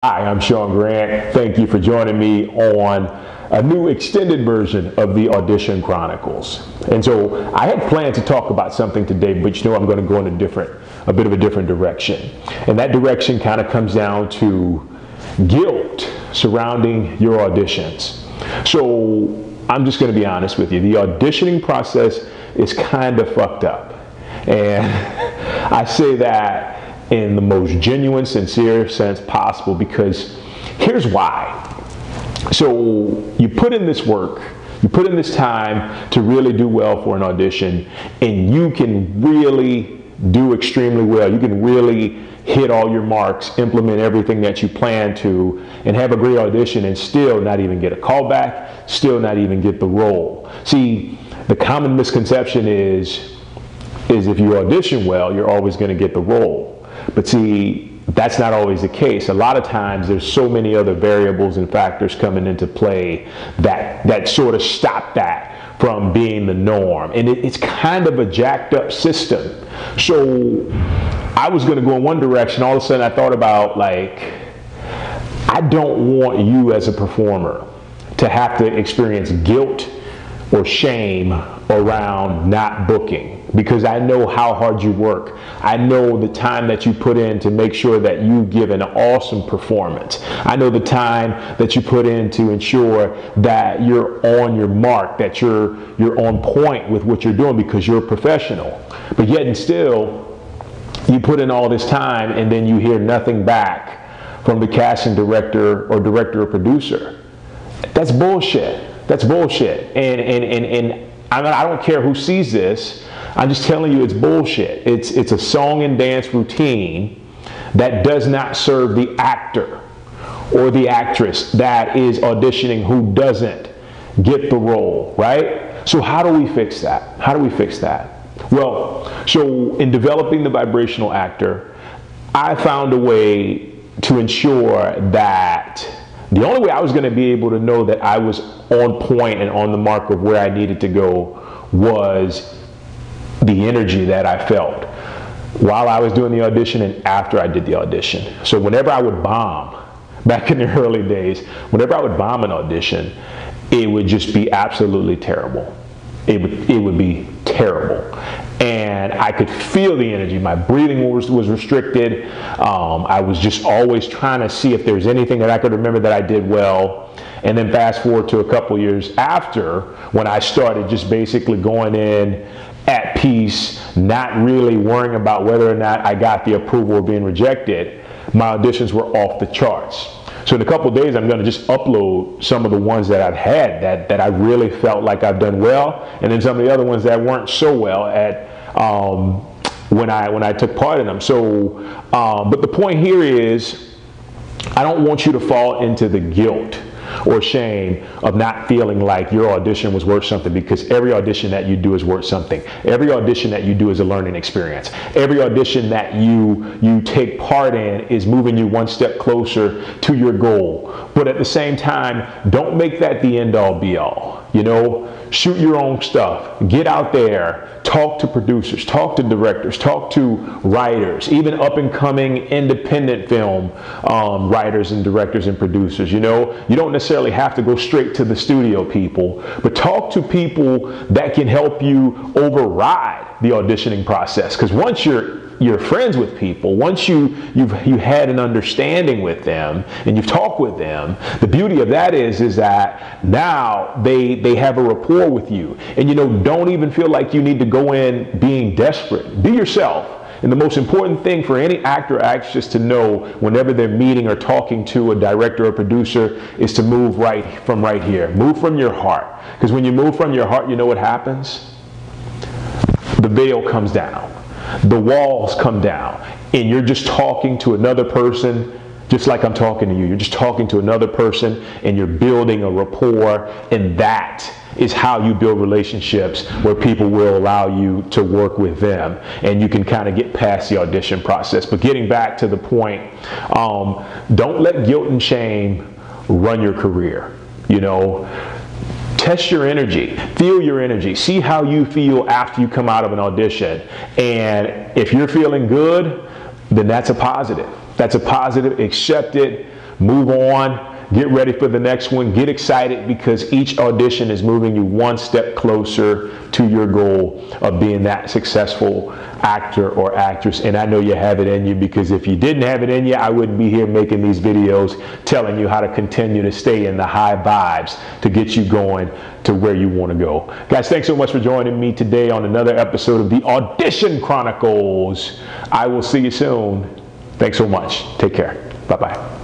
Hi, I'm Shaun Grant. Thank you for joining me on a new extended version of the Audition Chronicles. And so I had planned to talk about something today, but I'm going to go in a bit of a different direction. And that direction kind of comes down to guilt surrounding your auditions. So I'm just going to be honest with you. The auditioning process is kind of fucked up. And I say that in the most genuine, sincere sense possible, because here's why. So you put in this work, you put in this time to really do well for an audition, and you can really do extremely well. You can really hit all your marks, implement everything that you plan to, and have a great audition and still not even get a callback, still not even get the role. See, the common misconception is if you audition well, you're always going to get the role. But see, that's not always the case. A lot of times there's so many other variables and factors coming into play that sort of stop that from being the norm. And it's kind of a jacked up system. So I was going to go in one direction. All of a sudden I thought about, like, I don't want you as a performer to have to experience guilt or shame around not booking, because I know how hard you work. I know the time that you put in to make sure that you give an awesome performance. I know the time that you put in to ensure that you're on your mark, that you're on point with what you're doing, because you're a professional. But yet and still, you put in all this time and then you hear nothing back from the casting director or producer. That's bullshit. That's bullshit. And I don't care who sees this. I'm just telling you, it's bullshit. It's a song and dance routine that does not serve the actor or the actress that is auditioning who doesn't get the role, right? So how do we fix that? How do we fix that? Well, so in developing the vibrational actor, I found a way to ensure that the only way I was going to be able to know that I was on point and on the mark of where I needed to go was the energy that I felt while I was doing the audition and after I did the audition. So whenever I would bomb, back in the early days, whenever I would bomb an audition, it would just be absolutely terrible. It would be terrible. And I could feel the energy. My breathing was restricted. I was just always trying to see if there's anything that I could remember that I did well. And then fast forward to a couple years after, when I started just basically going in at peace, not really worrying about whether or not I got the approval or being rejected, my auditions were off the charts. So in a couple of days, I'm going to just upload some of the ones that I've had that I really felt like I've done well, and then some of the other ones that weren't so well at when I took part in them. So, but the point here is, I don't want you to fall into the guilt or shame of not feeling like your audition was worth something, because every audition that you do is worth something. Every audition that you do is a learning experience. Every audition that you take part in is moving you one step closer to your goal. But at the same time, don't make that the end all be all. You know, shoot your own stuff. Get out there, talk to producers, talk to directors, talk to writers, even up and coming independent film writers and directors and producers. You know, you don't necessarily have to go straight to the studio people, but talk to people that can help you override the auditioning process. Because once you're friends with people, once you've had an understanding with them and you've talked with them, the beauty of that is that now they have a rapport with you. And you know, don't even feel like you need to go in being desperate. Be yourself. And the most important thing for any actor or actress to know whenever they're meeting or talking to a director or producer is to move from right here. Move from your heart. Because when you move from your heart, you know what happens? The veil comes down. The walls come down. And you're just talking to another person just like I'm talking to you. You're just talking to another person and you're building a rapport, and that is how you build relationships where people will allow you to work with them and you can kind of get past the audition process. But getting back to the point, don't let guilt and shame run your career. You know, test your energy, feel your energy, see how you feel after you come out of an audition. And if you're feeling good, then that's a positive. That's a positive. Accept it. Move on. Get ready for the next one. Get excited because each audition is moving you one step closer to your goal of being that successful actor or actress. And I know you have it in you, because if you didn't have it in you, I wouldn't be here making these videos telling you how to continue to stay in the high vibes to get you going to where you want to go. Guys, thanks so much for joining me today on another episode of the Audition Chronicles. I will see you soon. Thanks so much. Take care. Bye-bye.